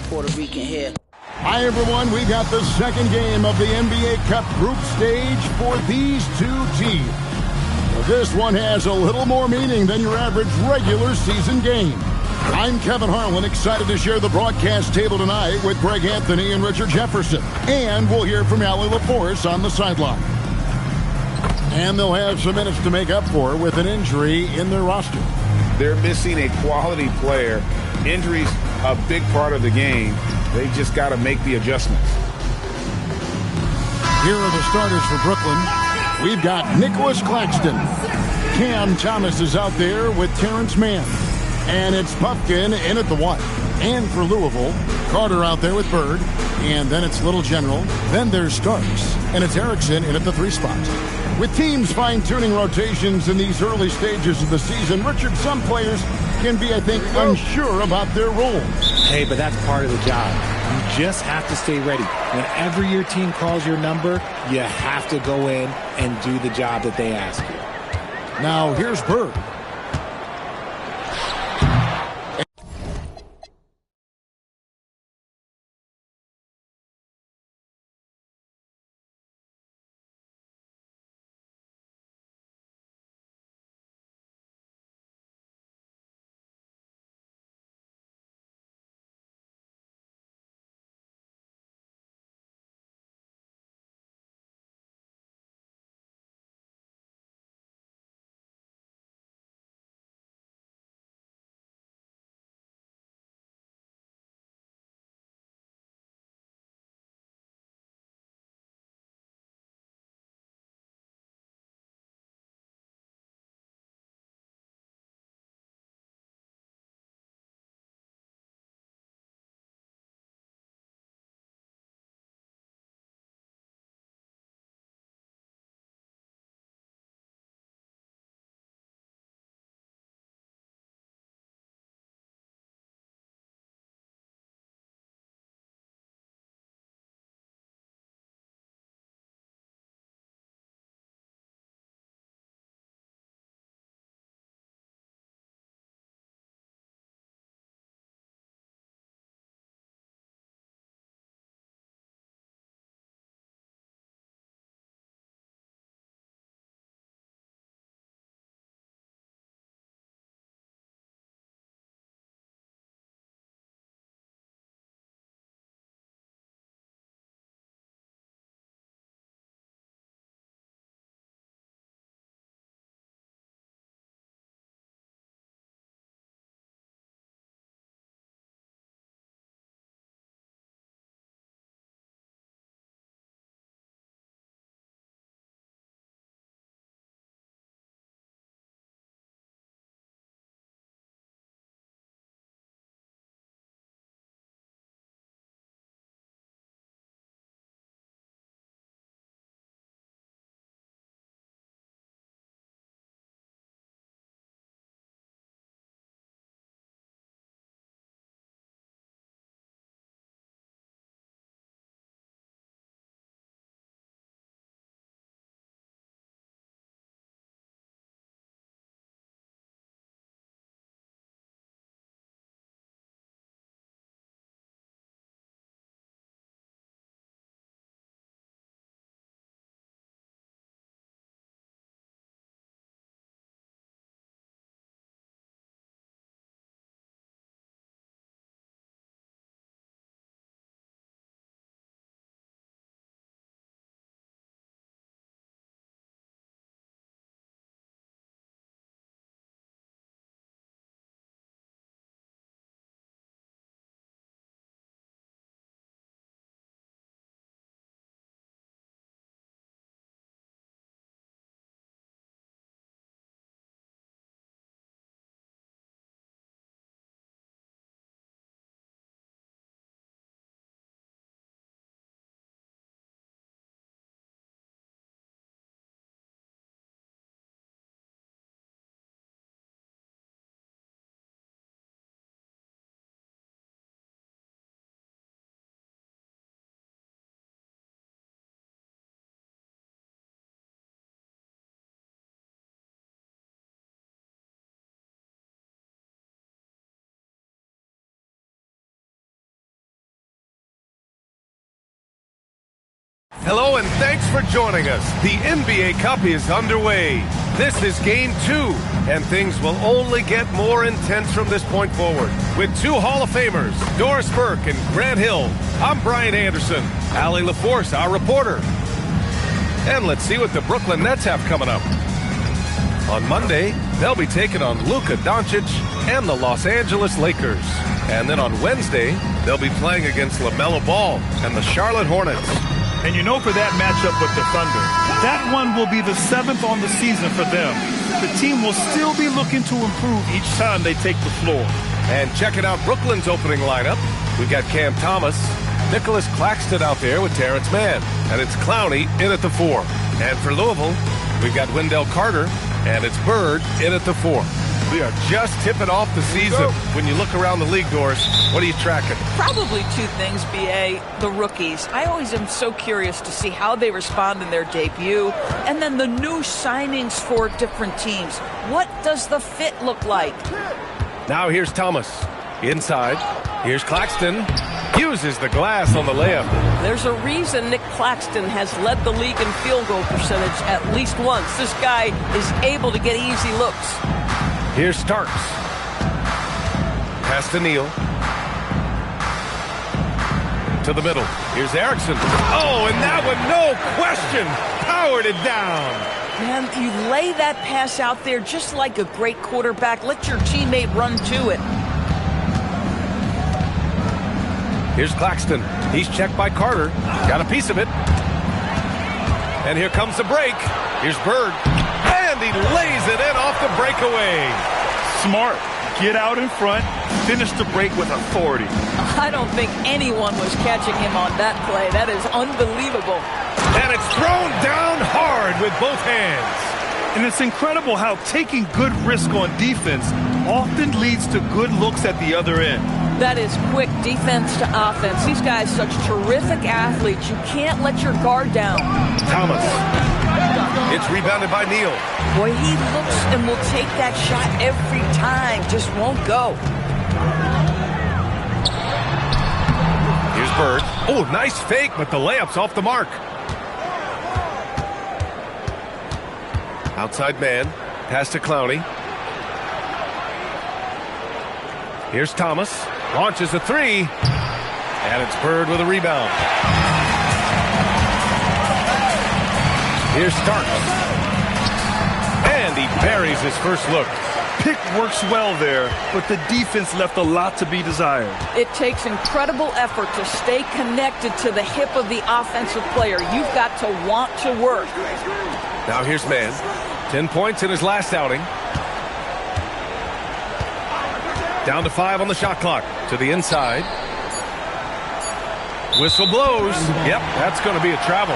Puerto Rican hair. Hi, everyone. We got the second game of the NBA Cup group stage for these two teams. This one has a little more meaning than your average regular season game. I'm Kevin Harlan, excited to share the broadcast table tonight with Greg Anthony and Richard Jefferson. And we'll hear from Allie LaForce on the sideline. And they'll have some minutes to make up for with an injury in their roster. They're missing a quality player. Injuries a big part of the game. They just got to make the adjustments. Here are the starters for Brooklyn. We've got Nicholas Claxton. Cam Thomas is out there with Terrence Mann. And it's Puffkin in at the 1. And for Louisville, Carter out there with Bird. And then it's Little General. Then there's Starks. And it's Erickson in at the 3 spot. With teams fine-tuning rotations in these early stages of the season, Richard, some players can be, I think, unsure about their roles. Hey, but that's part of the job. You just have to stay ready. Whenever your team calls your number, you have to go in and do the job that they ask you. Now, here's Bird. Hello and thanks for joining us. The NBA Cup is underway. This is Game 2, and things will only get more intense from this point forward. With two Hall of Famers, Doris Burke and Grant Hill, I'm Brian Anderson. Allie LaForce, our reporter. And let's see what the Brooklyn Nets have coming up. On Monday, they'll be taking on Luka Doncic and the Los Angeles Lakers. And then on Wednesday, they'll be playing against LaMelo Ball and the Charlotte Hornets. And you know, for that matchup with the Thunder, that one will be the 7th on the season for them. The team will still be looking to improve each time they take the floor. And checking out Brooklyn's opening lineup, we've got Cam Thomas, Nicholas Claxton out there with Terrence Mann, and it's Clowney in at the 4. And for Louisville, we've got Wendell Carter, and it's Bird in at the 4. We are just tipping off the season. When you look around the league, Doris, what are you tracking? Probably two things, B.A. The rookies. I always am so curious to see how they respond in their debut. And then the new signings for different teams. What does the fit look like? Now here's Thomas. Inside. Here's Claxton. Uses the glass on the layup. There's a reason Nick Claxton has led the league in field goal percentage at least once. This guy is able to get easy looks. Here's Starks. Pass to Neal. To the middle. Here's Erickson. Oh, and that one, no question, powered it down. Man, you lay that pass out there just like a great quarterback. Let your teammate run to it. Here's Claxton. He's checked by Carter. Got a piece of it. And here comes the break. Here's Bird. And he lays it in off the breakaway. Smart. Get out in front. Finish the break with authority. I don't think anyone was catching him on that play. That is unbelievable. And it's thrown down hard with both hands. And it's incredible how taking good risk on defense often leads to good looks at the other end. That is quick defense to offense. These guys such terrific athletes. You can't let your guard down. Thomas. It's rebounded by Neal. Boy, he looks and will take that shot every time. Just won't go. Here's Bird. Oh, nice fake, but the layup's off the mark. Outside man. Pass to Clowney. Here's Thomas. Launches a 3. And it's Bird with a rebound. Here's Starks. And he buries his first look. Pick works well there, but the defense left a lot to be desired. It takes incredible effort to stay connected to the hip of the offensive player. You've got to want to work. Now here's Mann. 10 points in his last outing. Down to 5 on the shot clock. To the inside. Whistle blows. Yep, that's going to be a travel.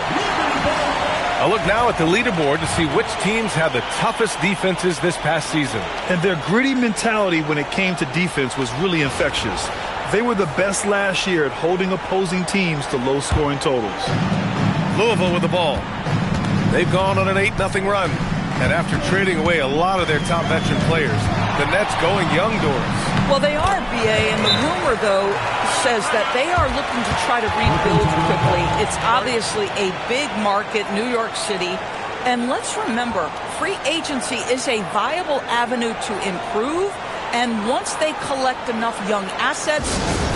A look now at the leaderboard to see which teams had the toughest defenses this past season. And their gritty mentality when it came to defense was really infectious. They were the best last year at holding opposing teams to low-scoring totals. Louisville with the ball. They've gone on an 8-0 run. And after trading away a lot of their top veteran players, the Nets going young, Doris. Well, they are, B.A., and the rumor, though, says that they are looking to try to rebuild quickly. It's obviously a big market, New York City. And let's remember, free agency is a viable avenue to improve. And once they collect enough young assets,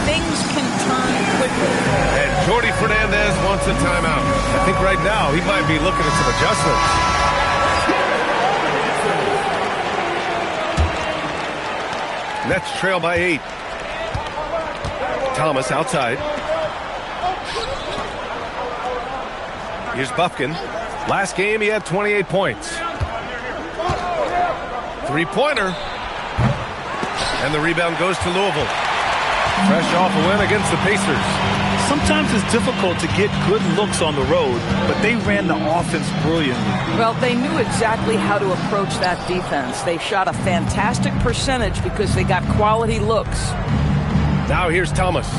things can turn quickly. And Jordi Fernandez wants a timeout. I think right now he might be looking at some adjustments. Nets trail by 8. Thomas outside. Here's Bufkin. Last game he had 28 points. Three-pointer. And the rebound goes to Louisville. Fresh off a win against the Pacers. Sometimes it's difficult to get good looks on the road, but they ran the offense brilliantly. Well, they knew exactly how to approach that defense. They shot a fantastic percentage because they got quality looks. Now here's Thomas.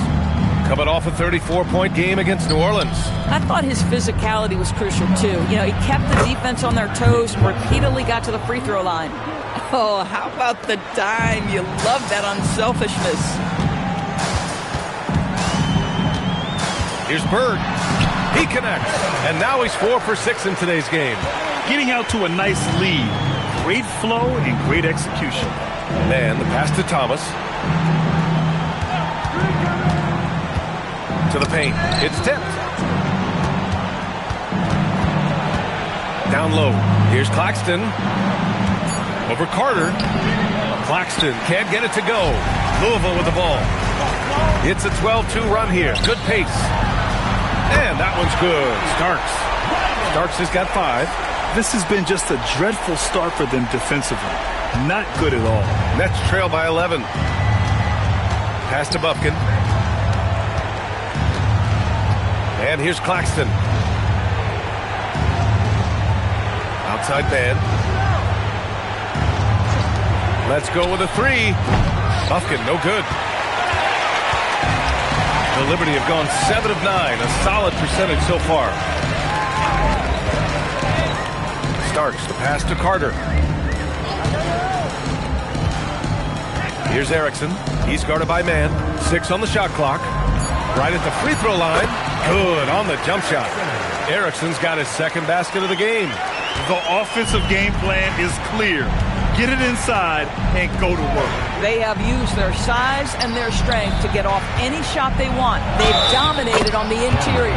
Coming off a 34-point game against New Orleans. I thought his physicality was crucial, too. You know, he kept the defense on their toes and repeatedly got to the free throw line. Oh, how about the dime? You love that unselfishness. Here's Bird. He connects, and now he's 4 for 6 in today's game. Getting out to a nice lead. Great flow and great execution. Man, the pass to Thomas. To the paint. It's tipped. Down low. Here's Claxton. Over Carter. Claxton can't get it to go. Louisville with the ball. It's a 12-2 run here. Good pace. And that one's good. Starks has got 5. This has been just a dreadful start for them defensively. Not good at all. Nets trail by 11. Pass to Bufkin. And here's Claxton. Outside man. Let's go with a 3. Bufkin, no good. The Liberty have gone 7 of 9. A solid percentage so far. Starks, the pass to Carter. Here's Erickson. He's guarded by man. 6 on the shot clock. Right at the free throw line. Good on the jump shot. Erickson's got his second basket of the game. The offensive game plan is clear. Get it inside and go to work. They have used their size and their strength to get off any shot they want. They've dominated on the interior.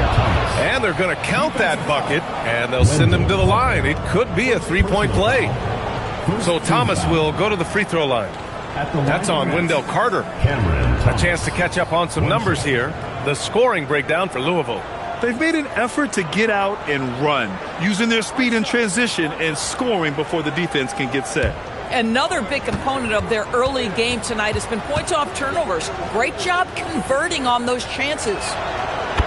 And they're going to count that bucket, and they'll send him to the line. It could be a 3-point play. So Thomas will go to the free throw line. That's on Wendell Carter. A chance to catch up on some numbers here. The scoring breakdown for Louisville. They've made an effort to get out and run, using their speed in transition and scoring before the defense can get set. Another big component of their early game tonight has been points off turnovers. Great job converting on those chances.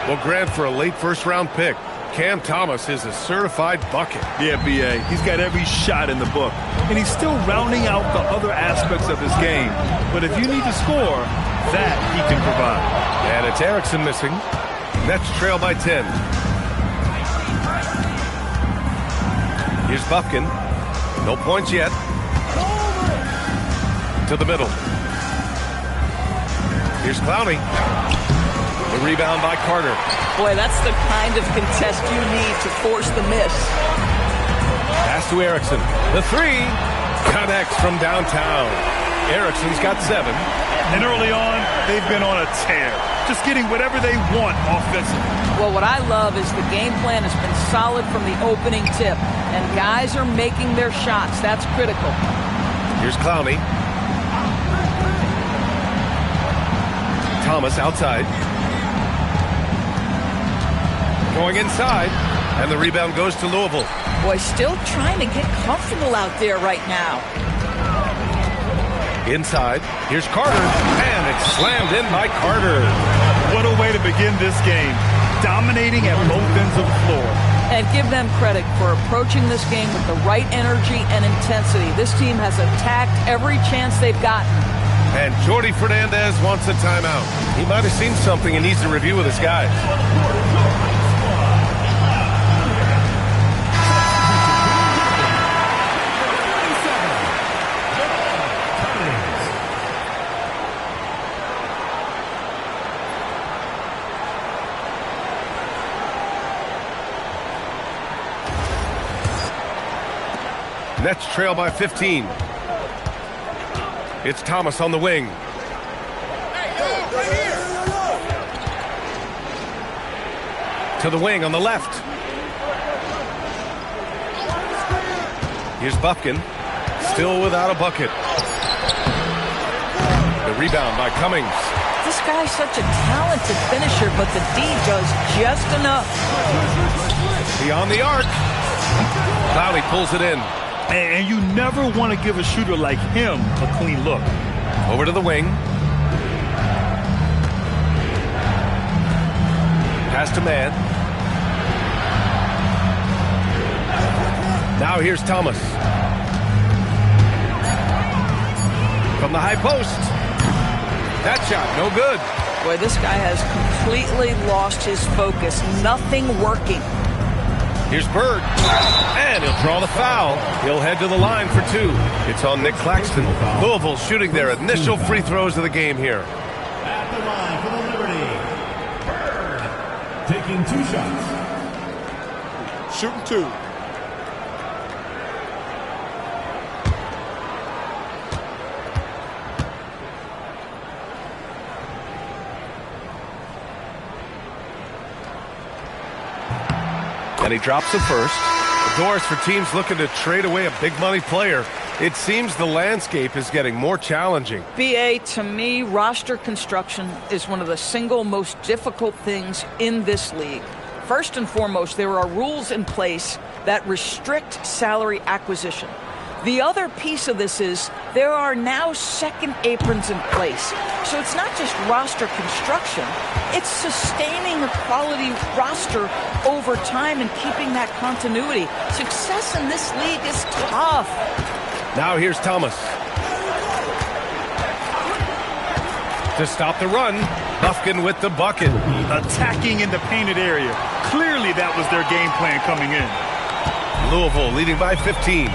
Well, Grant, for a late first-round pick, Cam Thomas is a certified bucket. Yeah, B.A., he's got every shot in the book, and he's still rounding out the other aspects of his game. But if you need to score, that he can provide. And it's Erickson missing. Nets trail by 10. Here's Bufkin. No points yet. To the middle. Here's Clowney. The rebound by Carter. Boy, that's the kind of contest you need to force the miss. Pass to Erickson. The 3 connects from downtown. Erickson's got 7. And early on, they've been on a tear. Just getting whatever they want offensively. Well, what I love is the game plan has been solid from the opening tip. And guys are making their shots. That's critical. Here's Clowney. Thomas outside. Going inside. And the rebound goes to Louisville. Boy, still trying to get comfortable out there right now. Inside. Here's Carter. And it's slammed in by Carter. What a way to begin this game. Dominating at both ends of the floor. And give them credit for approaching this game with the right energy and intensity. This team has attacked every chance they've gotten. And Jordi Fernandez wants a timeout. He might have seen something and needs to review with his guys. Nets trail by 15. It's Thomas on the wing. To the wing on the left. Here's Bufkin. Still without a bucket. The rebound by Cummings. This guy's such a talented finisher, but the D does just enough. Beyond the arc. Clowney pulls it in. And you never want to give a shooter like him a clean look. Over to the wing. Pass to man. Now here's Thomas. From the high post. That shot, no good. Boy, this guy has completely lost his focus. Nothing working. Here's Bird, and he'll draw the foul. He'll head to the line for 2. It's on Nick Claxton. Louisville shooting their initial free throws of the game here. At the line for the Liberty, Bird taking 2 shots. shooting 2. And he drops the first. Doris, for teams looking to trade away a big money player, it seems the landscape is getting more challenging. BA, to me, roster construction is one of the single most difficult things in this league. First and foremost, there are rules in place that restrict salary acquisition. The other piece of this is there are now second aprons in place. So it's not just roster construction, it's sustaining a quality roster over time and keeping that continuity. Success in this league is tough. Now here's Thomas. To stop the run, Buffkin with the bucket. Attacking in the painted area. Clearly that was their game plan coming in. Louisville leading by 15.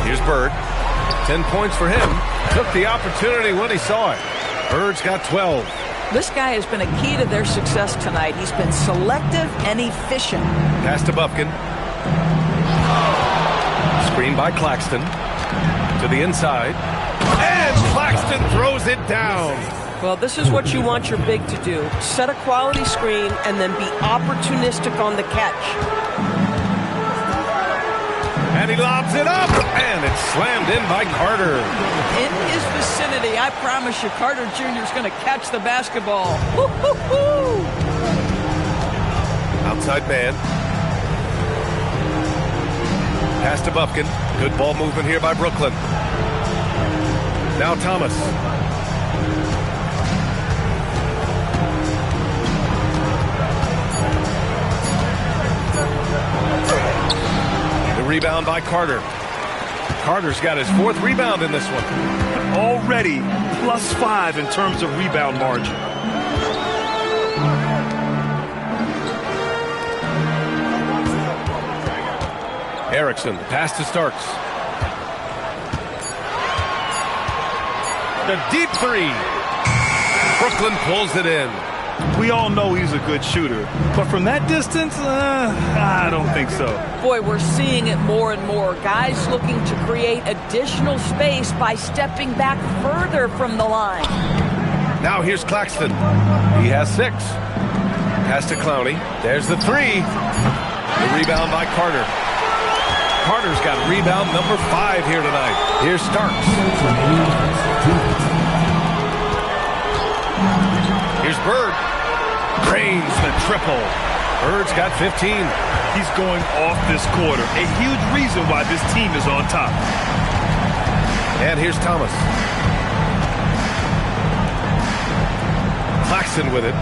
Here's Bird. 10 points for him. Took the opportunity when he saw it. Bird's got 12. This guy has been a key to their success tonight. He's been selective and efficient. Pass to Buffkin. Screen by Claxton. To the inside. And Claxton throws it down. Well, this is what you want your big to do. Set a quality screen and then be opportunistic on the catch. And he lobs it up, and it's slammed in by Carter. In his vicinity, I promise you, Carter Jr. is going to catch the basketball. Woo-hoo-hoo! Outside man. Pass to Buffkin. Good ball movement here by Brooklyn. Now Thomas. Rebound by Carter. Carter's got his 4th rebound in this one. Already +5 in terms of rebound margin. Erickson, pass to Starks. The deep 3. Brooklyn pulls it in. We all know he's a good shooter, but from that distance, I don't think so. Boy, we're seeing it more and more. Guys looking to create additional space by stepping back further from the line. Now here's Claxton. He has 6. Pass to Clowney. There's the 3. The rebound by Carter. Carter's got rebound number 5 here tonight. Here's Starks. Here's Bird. Drains the triple. Bird's got 15. He's going off this quarter. A huge reason why this team is on top. And here's Thomas. Claxton with it.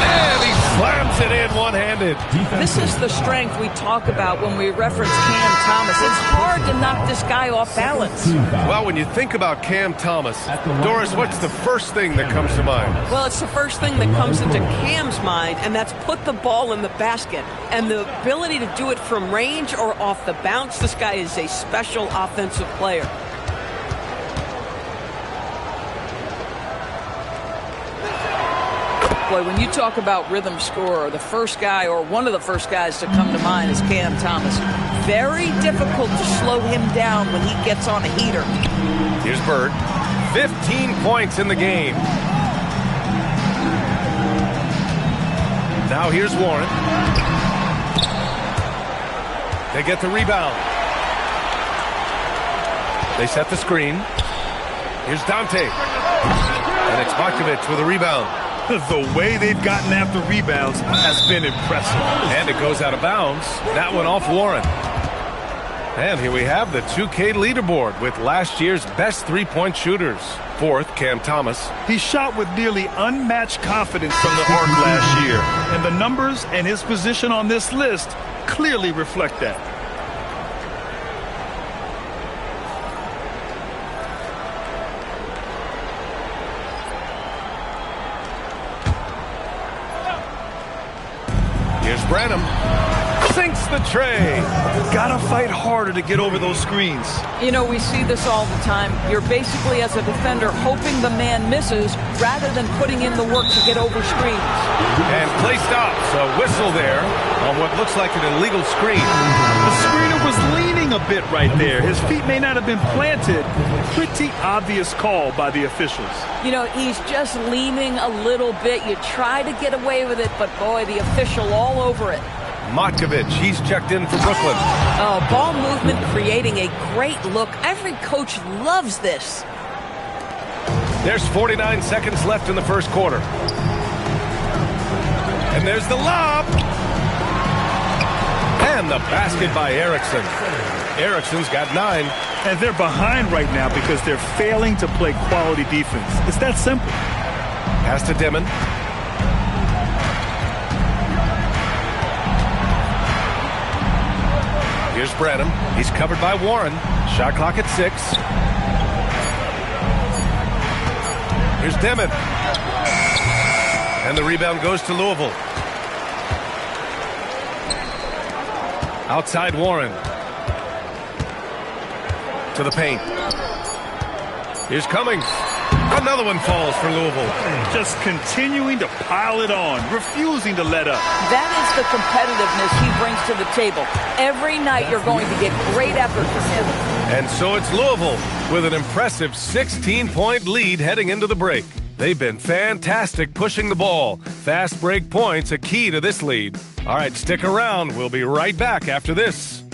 And he slams it in one-handed. This is the strength we talk about when we reference Cam Thomas. It's hard to knock this guy off balance. Well, when you think about Cam Thomas, Doris, what's the first thing that comes to mind? Well, it's the first thing that comes into Cam's mind, and that's put the ball in the basket. And the ability to do it from range or off the bounce, this guy is a special offensive player. Boy, when you talk about rhythm scorer, the first guy or one of the first guys to come to mind is Cam Thomas. Very difficult to slow him down when he gets on a heater. Here's Bird. 15 points in the game. Now here's Warren. They get the rebound. They set the screen. Here's Dante. And it's Markovic with a rebound. The way they've gotten after rebounds has been impressive. And it goes out of bounds. That one off Warren. And here we have the 2K leaderboard with last year's best three-point shooters. 4th, Cam Thomas. He shot with nearly unmatched confidence from the arc last year. And the numbers and his position on this list clearly reflect that. Here's Branham. Sinks the tray. Gotta fight harder to get over those screens. You know, we see this all the time. You're basically, as a defender, hoping the man misses rather than putting in the work to get over screens. And play stops. A whistle there on what looks like an illegal screen. The screener was leaning a bit right there. His feet may not have been planted. Pretty obvious call by the officials. You know, he's just leaning a little bit. You try to get away with it, but boy, the official all over it. Matkovic, he's checked in for Brooklyn. Oh, ball movement creating a great look. Every coach loves this. There's 49 seconds left in the first quarter. And there's the lob. And the basket by Erickson. Erickson's got 9. And they're behind right now because they're failing to play quality defense. It's that simple. Pass to Dimon. Here's Branham. He's covered by Warren. Shot clock at 6. Here's Dimon. And the rebound goes to Louisville. Outside Warren. To the paint. Here's Cummings. Another one falls for Louisville. Just continuing to pile it on, refusing to let up. That is the competitiveness he brings to the table. Every night you're going to get great effort from him. And so it's Louisville with an impressive 16-point lead heading into the break. They've been fantastic pushing the ball. Fast break points a key to this lead. All right, stick around. We'll be right back after this.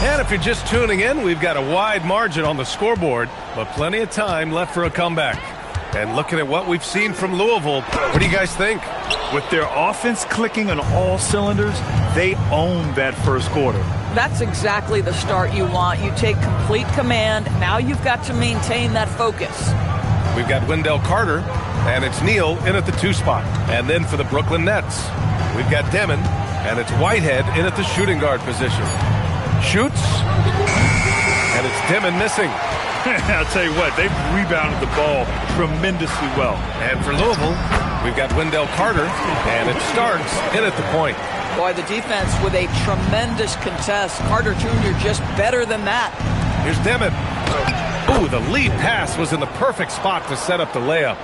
And if you're just tuning in, we've got a wide margin on the scoreboard, but plenty of time left for a comeback. And looking at what we've seen from Louisville, what do you guys think? With their offense clicking on all cylinders, they own that first quarter. That's exactly the start you want. You take complete command. Now you've got to maintain that focus. We've got Wendell Carter, and it's Neal in at the 2 spot. And then for the Brooklyn Nets, we've got Demon, and it's Whitehead in at the shooting guard position. Shoots, and it's Dimon missing. I'll tell you what, they've rebounded the ball tremendously well. And for Louisville, we've got Wendell Carter, and it starts in at the point. Boy, the defense with a tremendous contest. Carter Jr. just better than that. Here's Dimon. Ooh, the lead pass was in the perfect spot to set up the layup.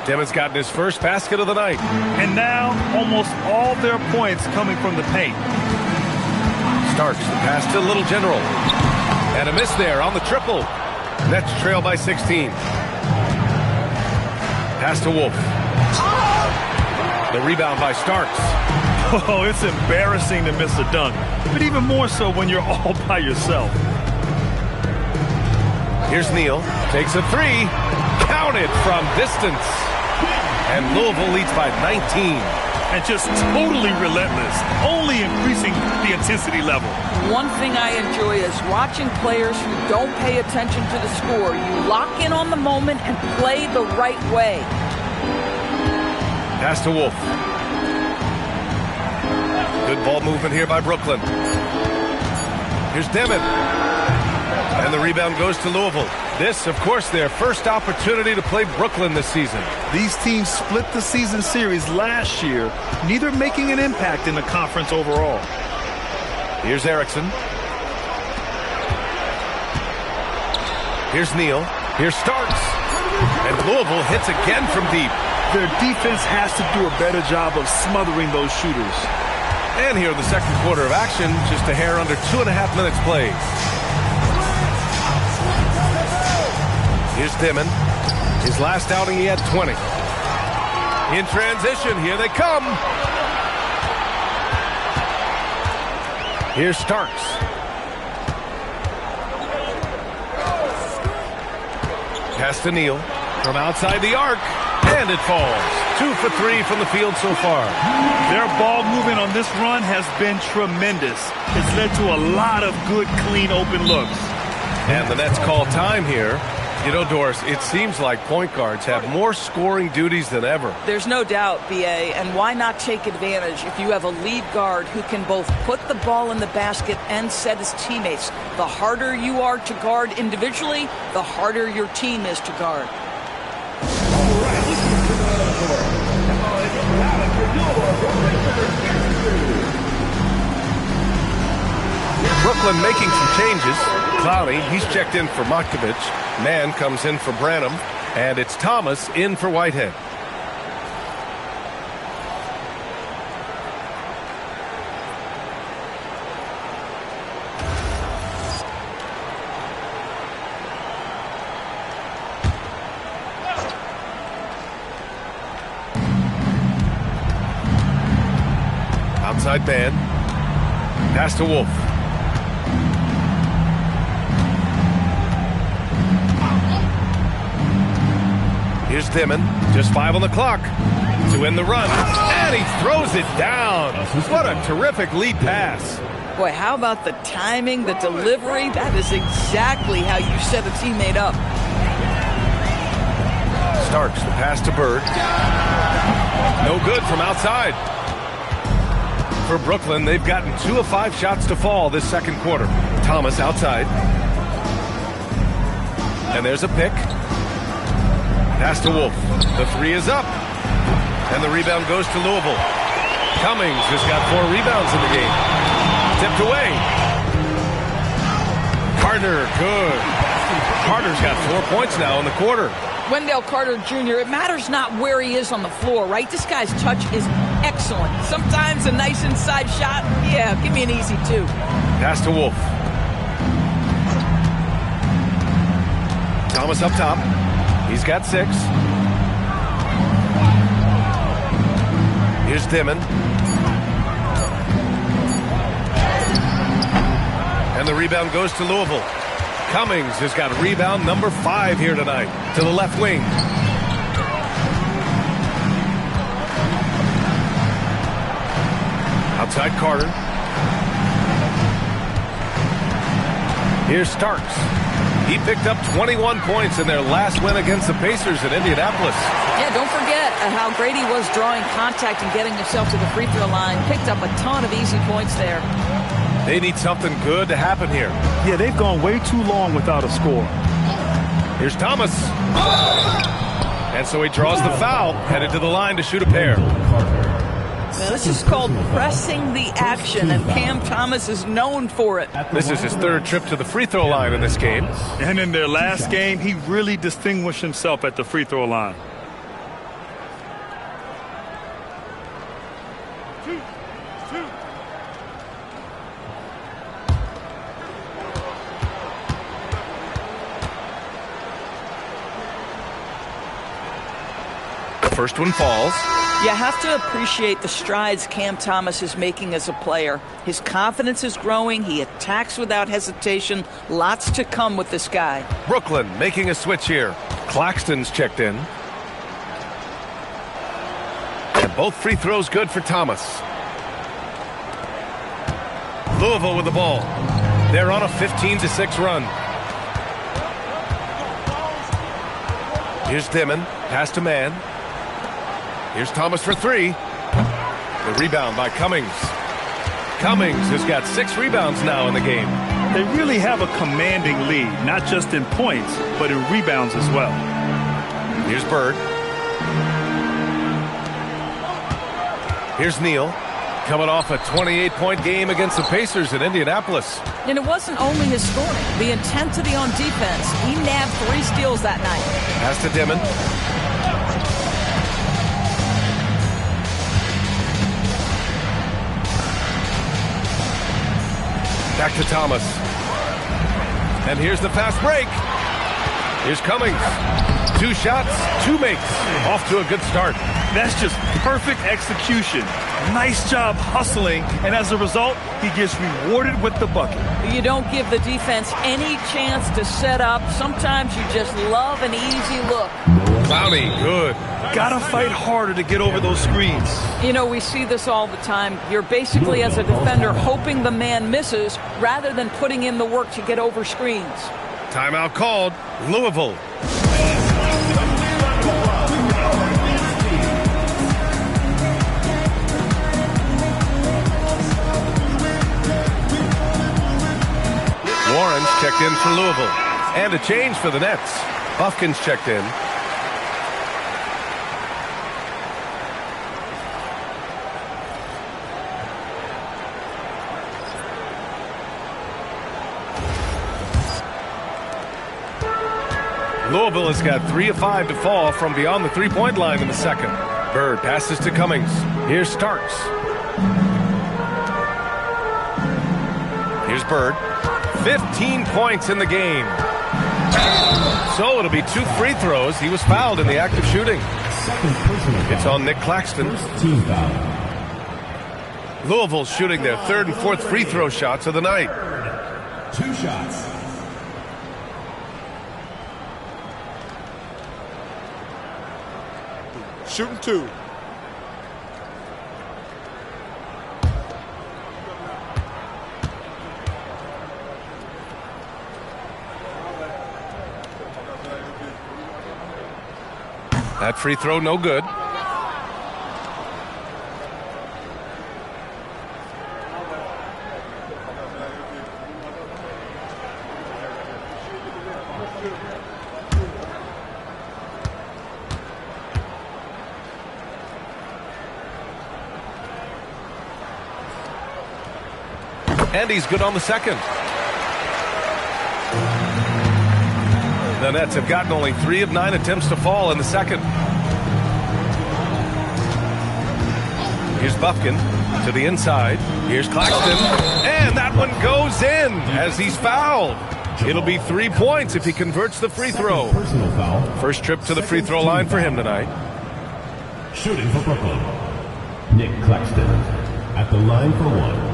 Dimon's gotten his first basket of the night. And now, almost all their points coming from the paint. Starks the pass to Little General. And a miss there on the triple. Nets trail by 16. Pass to Wolf. The rebound by Starks. Oh, it's embarrassing to miss a dunk. But even more so when you're all by yourself. Here's Neal. Takes a 3. Counted from distance. And Louisville leads by 19. And just totally relentless, only increasing the intensity level. One thing I enjoy is watching players who don't pay attention to the score. You lock in on the moment and play the right way. Pass to Wolf. Good ball movement here by Brooklyn. Here's Demon. And the rebound goes to Louisville. This, of course, their first opportunity to play Brooklyn this season. These teams split the season series last year, neither making an impact in the conference overall. Here's Erickson. Here's Neal. Here's Starks. And Louisville hits again from deep. Their defense has to do a better job of smothering those shooters. And here in the second quarter of action, just a hair under 2.5 minutes played. Here's Dimon. His last outing, he had 20. In transition, here they come. Here's Starks. Pass to Neal from outside the arc, and it falls. 2 for 3 from the field so far. Their ball movement on this run has been tremendous. It's led to a lot of good, clean, open looks. And the Nets call time here. You know, Doris, it seems like point guards have more scoring duties than ever. There's no doubt, B.A., and why not take advantage if you have a lead guard who can both put the ball in the basket and set his teammates. The harder you are to guard individually, the harder your team is to guard. Brooklyn making some changes. Clowney, he's checked in for Matkovic. Mann comes in for Branham. And it's Thomas in for Whitehead. Outside man. Pass to Wolf. Here's Dimon, just 5 on the clock to end the run, and he throws it down. What a terrific lead pass. Boy, how about the timing, the delivery? That is exactly how you set a teammate up. Starks, the pass to Bird. No good from outside. For Brooklyn, they've gotten 2 of 5 shots to fall this second quarter. Thomas outside. And there's a pick. Pass to Wolf. The 3 is up. And the rebound goes to Louisville. Cummings has got 4 rebounds in the game. Tipped away. Carter, good. Carter's got 4 points now in the quarter. Wendell Carter Jr., it matters not where he is on the floor, right? This guy's touch is excellent. Sometimes a nice inside shot. Yeah, give me an easy 2. Pass to Wolf. Thomas up top. He's got 6. Here's Dimon. And the rebound goes to Louisville. Cummings has got rebound number 5 here tonight. To the left wing. Outside Carter. Here's Starks. He picked up 21 points in their last win against the Pacers in Indianapolis. Yeah, don't forget how great he was drawing contact and getting himself to the free throw line. Picked up a ton of easy points there. They need something good to happen here. Yeah, they've gone way too long without a score. Here's Thomas. And so he draws the foul, headed to the line to shoot a pair. Now, this is called pressing the action, and Cam Thomas is known for it. This is his 3rd trip to the free throw line in this game. And in their last game, he really distinguished himself at the free throw line. The first one falls. You have to appreciate the strides Cam Thomas is making as a player. His confidence is growing. He attacks without hesitation. Lots to come with this guy. Brooklyn making a switch here. Claxton's checked in. And both free throws good for Thomas. Louisville with the ball. They're on a 15-6 run. Here's Dimon. Pass to Mann. Here's Thomas for 3. The rebound by Cummings. Cummings has got 6 rebounds now in the game. They really have a commanding lead, not just in points, but in rebounds as well. Here's Bird. Here's Neal. Coming off a 28-point game against the Pacers in Indianapolis. And it wasn't only his scoring. The intensity on defense. He nabbed 3 steals that night. Pass to Dimon. Back to Thomas. And here's the fast break. Here's Cummings. 2 shots, 2 makes. Off to a good start. That's just perfect execution. Nice job hustling, and as a result, he gets rewarded with the bucket. You don't give the defense any chance to set up. Sometimes you just love an easy look. Clowney, good. Gotta fight harder to get over those screens. You know, we see this all the time. You're basically, as a defender, hoping the man misses rather than putting in the work to get over screens. Timeout called. Louisville. Warren's checked in for Louisville. And a change for the Nets. Buffkin's checked in. Louisville has got 3 of 5 to fall from beyond the three-point line in the second. Bird passes to Cummings. Here's Starks. Here's Bird. 15 points in the game. So it'll be 2 free throws. He was fouled in the act of shooting. It's on Nick Claxton. Louisville's shooting their 3rd and 4th free throw shots of the night. 2 shots. Shooting 2. That free throw no good. And he's good on the second. The Nets have gotten only 3 of 9 attempts to fall in the second. Here's Buffkin to the inside. Here's Claxton. And that one goes in as he's fouled. It'll be 3 points if he converts the free throw. Personal foul. First trip to the free throw line for him tonight. Shooting for Brooklyn. Nick Claxton at the line for 1.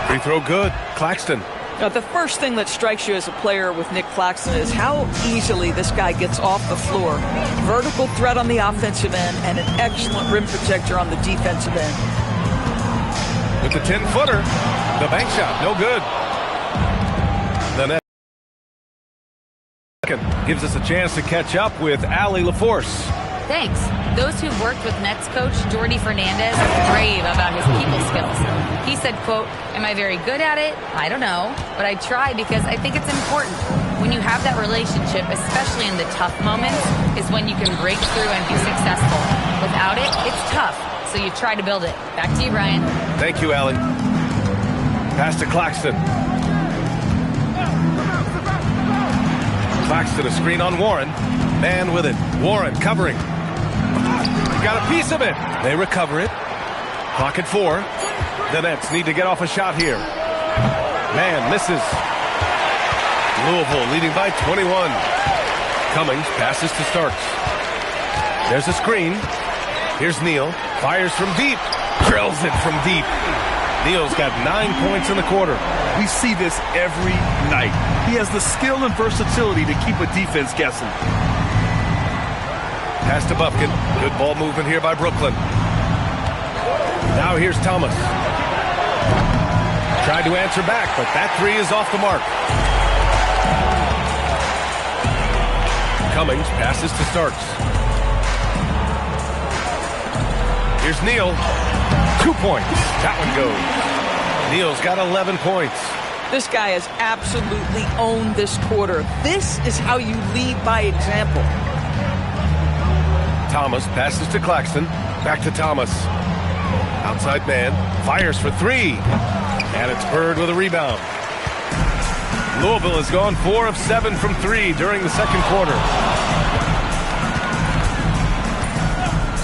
Free throw good. Claxton. Now, the first thing that strikes you as a player with Nick Claxton is how easily this guy gets off the floor. Vertical threat on the offensive end and an excellent rim protector on the defensive end. With the 10-footer, the bank shot, no good. The net gives us a chance to catch up with Allie LaForce. Thanks. Those who've worked with Nets coach Jordi Fernandez rave about his people skills. He said, quote, "Am I very good at it? I don't know, but I try because I think it's important. When you have that relationship, especially in the tough moments, is when you can break through and be successful. Without it, it's tough, so you try to build it." Back to you, Brian. Thank you, Allie. Pass to Claxton. Claxton, a screen on Warren. Man with it. Warren covering. Got a piece of it. They recover it. Clock at 4. The Nets need to get off a shot here. Man misses. Louisville leading by 21. Cummings passes to Starks. There's a screen. Here's Neal. Fires from deep. Drills it from deep. Neal's got 9 points in the quarter. We see this every night. He has the skill and versatility to keep a defense guessing. Pass to Buffkin. Good ball movement here by Brooklyn. Now here's Thomas. Tried to answer back, but that 3 is off the mark. Cummings passes to Starks. Here's Neal. 2 points. That one goes. Neal's got 11 points. This guy has absolutely owned this quarter. This is how you lead by example. Thomas passes to Claxton. Back to Thomas. Outside man. Fires for 3. And it's Bird with a rebound. Louisville has gone 4 of 7 from 3 during the second quarter.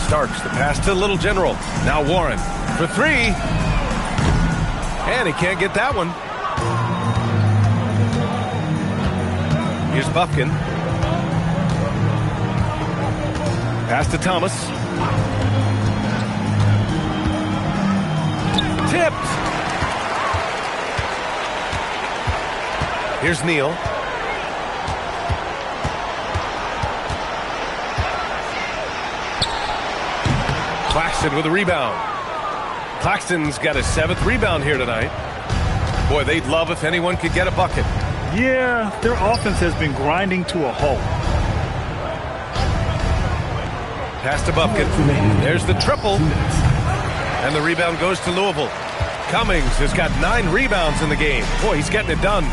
Starks the pass to Little General. Now Warren for 3. And he can't get that one. Here's Buffkin. Pass to Thomas. Tipped. Here's Neal. Claxton with a rebound. Claxton's got his 7th rebound here tonight. Boy, they'd love if anyone could get a bucket. Yeah, their offense has been grinding to a halt. Pass to Bufkin. There's the triple. And the rebound goes to Louisville. Cummings has got 9 rebounds in the game. Boy, he's getting it done.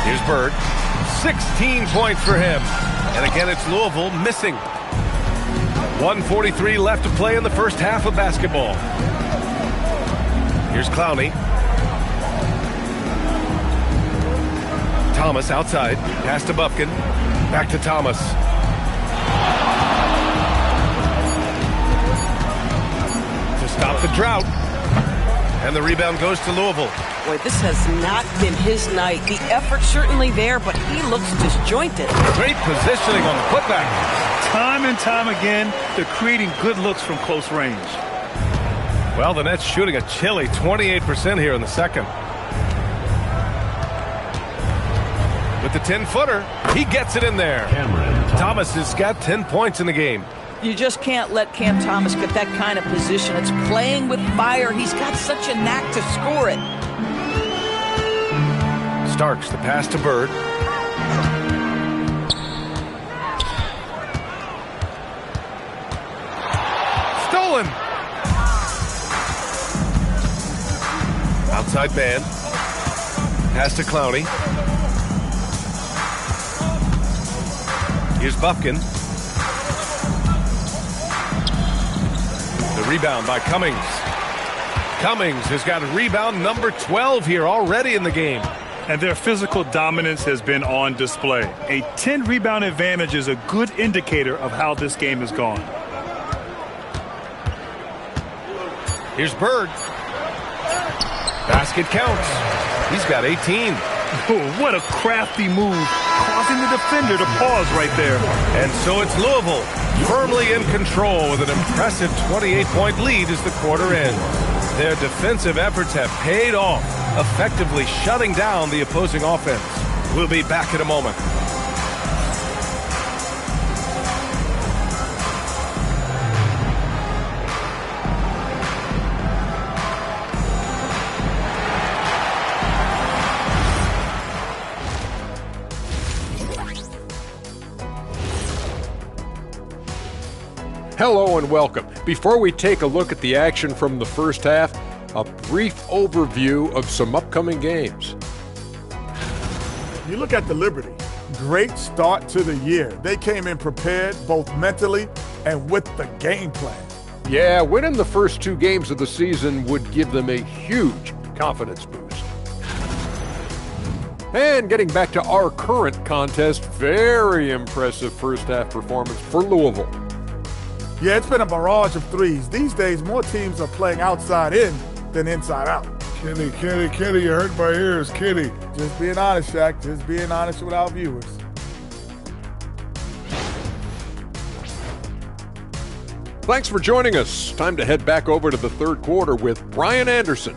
Here's Bird. 16 points for him. And again, it's Louisville missing. 1:43 left to play in the first half of basketball. Here's Clowney. Thomas outside. Pass to Bufkin. Back to Thomas. To stop the drought. And the rebound goes to Louisville. Boy, this has not been his night. The effort's certainly there, but he looks disjointed. Great positioning on the putback. Time and time again, they're creating good looks from close range. Well, the Nets shooting a chilly 28% here in the second. With the 10-footer, he gets it in there. Thomas has got 10 points in the game. You just can't let Cam Thomas get that kind of position. It's playing with fire. He's got such a knack to score it. Starks, the pass to Bird. Stolen. Outside man. Pass to Clowney. Here's Bufkin. The rebound by Cummings. Cummings has got rebound number 12 here already in the game. And their physical dominance has been on display. A 10-rebound advantage is a good indicator of how this game has gone. Here's Bird. Basket counts. He's got 18. Oh, what a crafty move, causing the defender to pause right there. And so it's Louisville, firmly in control with an impressive 28-point lead as the quarter ends. Their defensive efforts have paid off, effectively shutting down the opposing offense. We'll be back in a moment. Hello and welcome. Before we take a look at the action from the first half, a brief overview of some upcoming games. You look at the Liberty, great start to the year. They came in prepared both mentally and with the game plan. Yeah, winning the first 2 games of the season would give them a huge confidence boost. And getting back to our current contest, very impressive first half performance for Louisville. Yeah, it's been a barrage of threes. These days, more teams are playing outside in than inside out. Kenny, you hurt my ears, Kenny. Just being honest, Shaq. Just being honest with our viewers. Thanks for joining us. Time to head back over to the third quarter with Brian Anderson.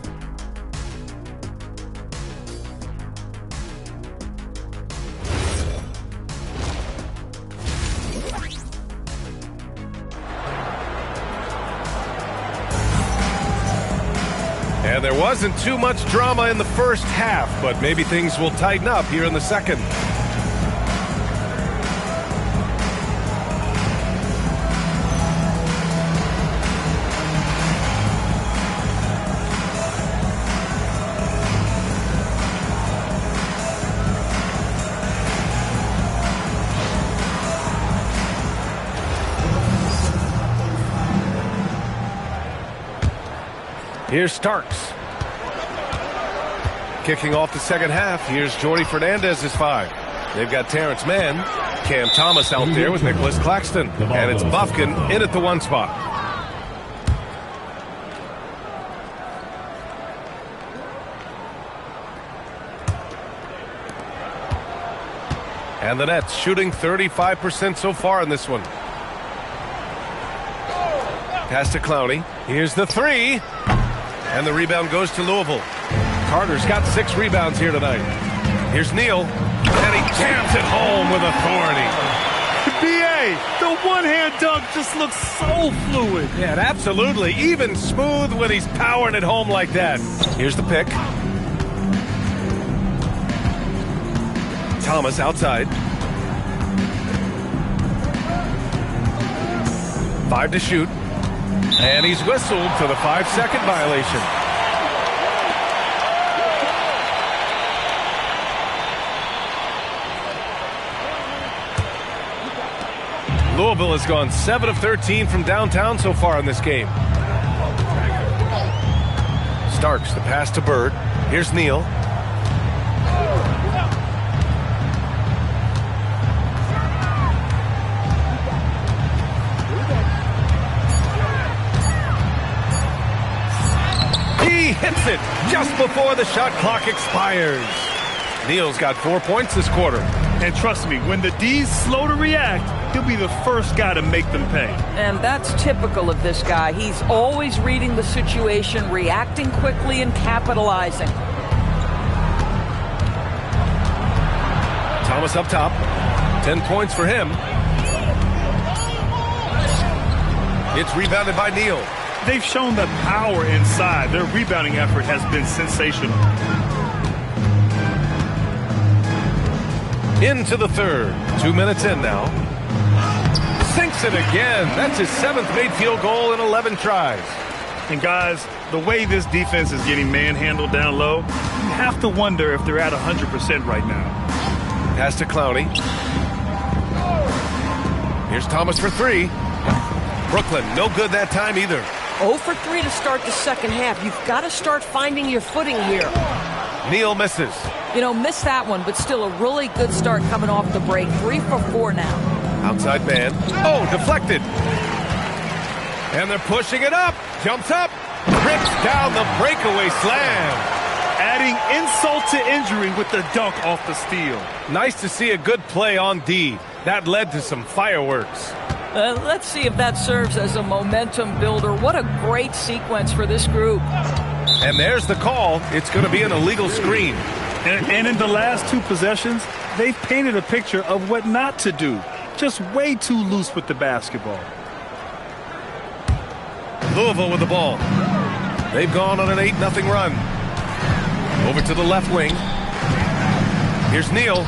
And there wasn't too much drama in the first half, but maybe things will tighten up here in the second. Here's Starks. Kicking off the second half, here's Jordy Fernandez's 5. They've got Terrence Mann, Cam Thomas out there with Nicholas Claxton. And it's Bufkin in at the 1 spot. And the Nets shooting 35% so far in this one. Pass to Clowney. Here's the 3. And the rebound goes to Louisville. Carter's got 6 rebounds here tonight. Here's Neal. And he jams it home with authority. B.A., way. The one-hand dunk just looks so fluid. Yeah, absolutely. Even smooth when he's powering it home like that. Here's the pick. Thomas outside. 5 to shoot. And he's whistled for the 5-second violation. Louisville has gone 7 of 13 from downtown so far in this game. Starks, the pass to Bird. Here's Neal. He hits it just before the shot clock expires. Neal's got 4 points this quarter. And trust me, when the D's slow to react, he'll be the first guy to make them pay. And that's typical of this guy. He's always reading the situation, reacting quickly, and capitalizing. Thomas up top. 10 points for him. It's rebounded by Neal. They've shown the power inside. Their rebounding effort has been sensational. Into the third. 2 minutes in now. Sinks it again. That's his 7th made field goal in 11 tries. And guys, the way this defense is getting manhandled down low, you have to wonder if they're at 100% right now. Pass to Clowney. Here's Thomas for 3. Brooklyn, no good that time either. 0 for 3 to start the second half. You've got to start finding your footing here. Neal misses. You know, missed that one, but still a really good start coming off the break. 3 for 4 now. Outside man. Oh, deflected. And they're pushing it up. Jumps up. Rips down the breakaway slam. Adding insult to injury with the dunk off the steal. Nice to see a good play on D. That led to some fireworks. Let's see if that serves as a momentum builder. What a great sequence for this group. And there's the call. It's going to be an illegal screen. And in the last 2 possessions, they've painted a picture of what not to do. Just way too loose with the basketball. Louisville with the ball. They've gone on an 8-0 run. Over to the left wing. Here's Neal.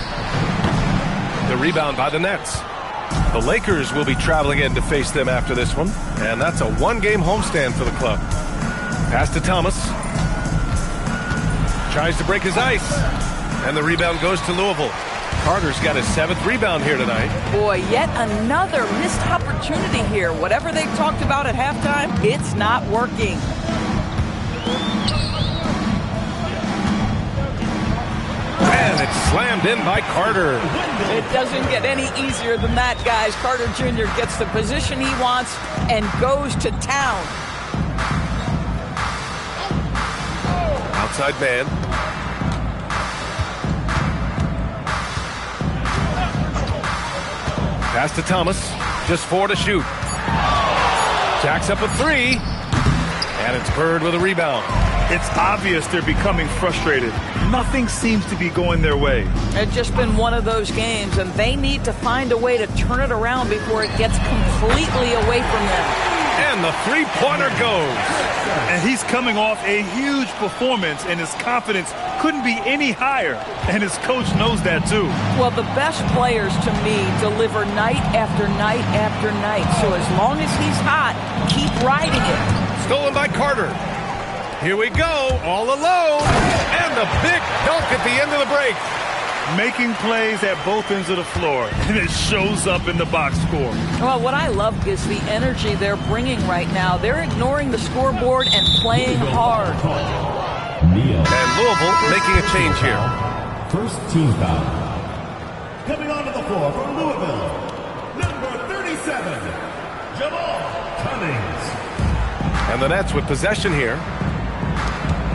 The rebound by the Nets. The Lakers will be traveling in to face them after this one. And that's a 1-game homestand for the club. Pass to Thomas. Tries to break his ice. And the rebound goes to Louisville. Carter's got his 7th rebound here tonight. Boy, yet another missed opportunity here. Whatever they've talked about at halftime, it's not working. And it's slammed in by Carter. It doesn't get any easier than that, guys. Carter Jr. gets the position he wants and goes to town. Outside man. Pass to Thomas. Just 4 to shoot. Jacks up a 3. And it's Bird with a rebound. It's obvious they're becoming frustrated. Nothing seems to be going their way. It's just been one of those games, and they need to find a way to turn it around before it gets completely away from them. And the 3-pointer goes. And he's coming off a huge performance, and his confidence couldn't be any higher. And his coach knows that, too. Well, the best players, to me, deliver night after night after night. So as long as he's hot, keep riding it. Stolen by Carter. Here we go, all alone. And the big dunk at the end of the break. Making plays at both ends of the floor, and it shows up in the box score. Well, what I love is the energy they're bringing right now. They're ignoring the scoreboard and playing hard. And Louisville making a change here. First team foul. Coming onto the floor for Louisville, number 37, Jamal Cummings. And the Nets with possession here.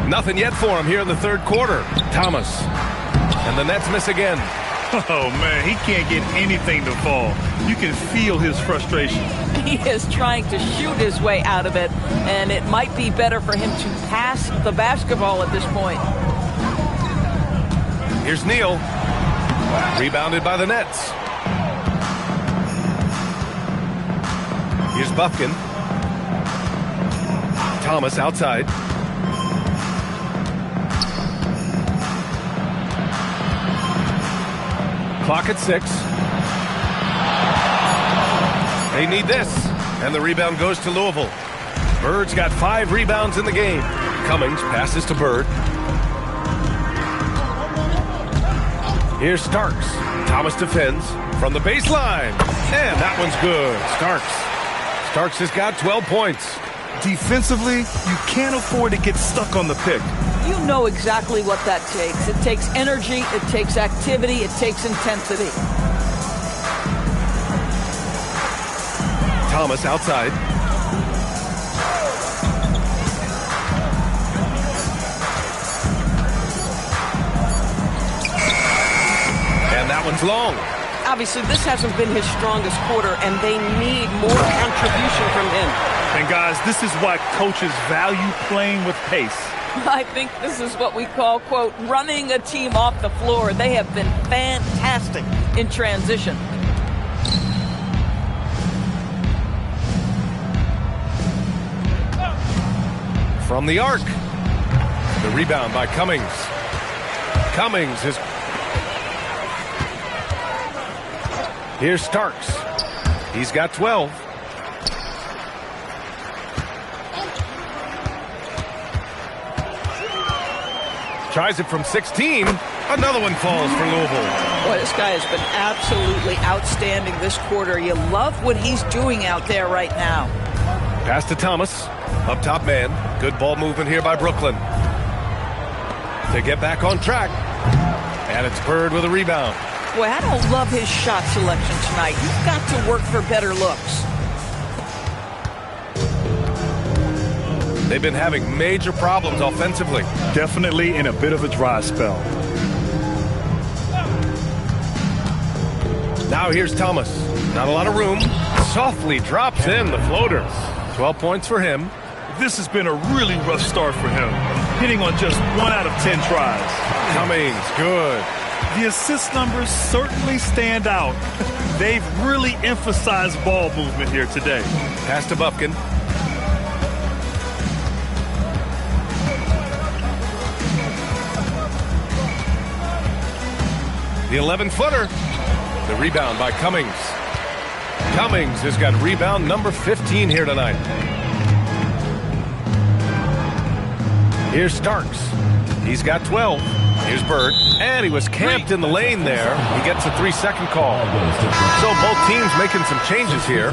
Nothing yet for him here in the third quarter. Thomas. And the Nets miss again. Oh, man, he can't get anything to fall. You can feel his frustration. He is trying to shoot his way out of it, and it might be better for him to pass the basketball at this point. Here's Neal. Rebounded by the Nets. Here's Buffkin. Thomas outside. Clock at 6. They need this. And the rebound goes to Louisville. Bird's got 5 rebounds in the game. Cummings passes to Bird. Here's Starks. Thomas defends from the baseline. And that one's good. Starks has got 12 points. Defensively, you can't afford to get stuck on the pick. You know exactly what that takes. It takes energy, it takes activity, it takes intensity. Thomas outside. And that one's long. Obviously, this hasn't been his strongest quarter, and they need more contribution from him. And guys, this is why coaches value playing with pace. I think this is what we call, quote, running a team off the floor. They have been fantastic in transition. From the arc. The rebound by Cummings. Cummings is... Here's Starks. He's got 12. Tries it from 16. Another one falls for Louisville. Boy, this guy has been absolutely outstanding this quarter. You love what he's doing out there right now. Pass to Thomas. Up top man. Good ball movement here by Brooklyn. To get back on track. And it's Bird with a rebound. Boy, I don't love his shot selection tonight. You've got to work for better looks. They've been having major problems offensively. Definitely in a bit of a dry spell. Now here's Thomas. Not a lot of room. Softly drops in the floater. 12 points for him. This has been a really rough start for him. Hitting on just 1 out of 10 tries. Cummings, good. The assist numbers certainly stand out. They've really emphasized ball movement here today. Pass to Buffkin. The 11-footer. The rebound by Cummings. Cummings has got rebound number 15 here tonight. Here's Starks. He's got 12. Here's Bird. And he was camped in the lane there. He gets a 3-second call. So both teams making some changes here.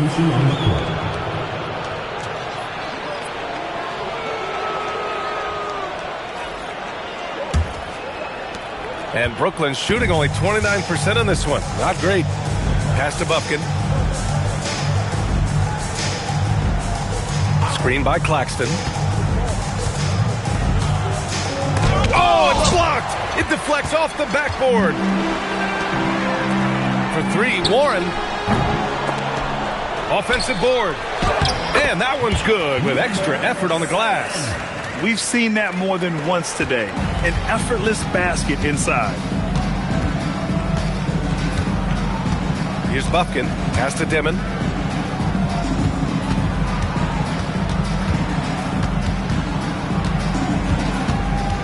And Brooklyn's shooting only 29% in this one. Not great. Pass to Buffkin. Screen by Claxton. Oh, it's blocked. It deflects off the backboard. For 3, Warren. Offensive board. And that one's good with extra effort on the glass. We've seen that more than once today. An effortless basket inside. Here's Buffkin. Pass to Dimon.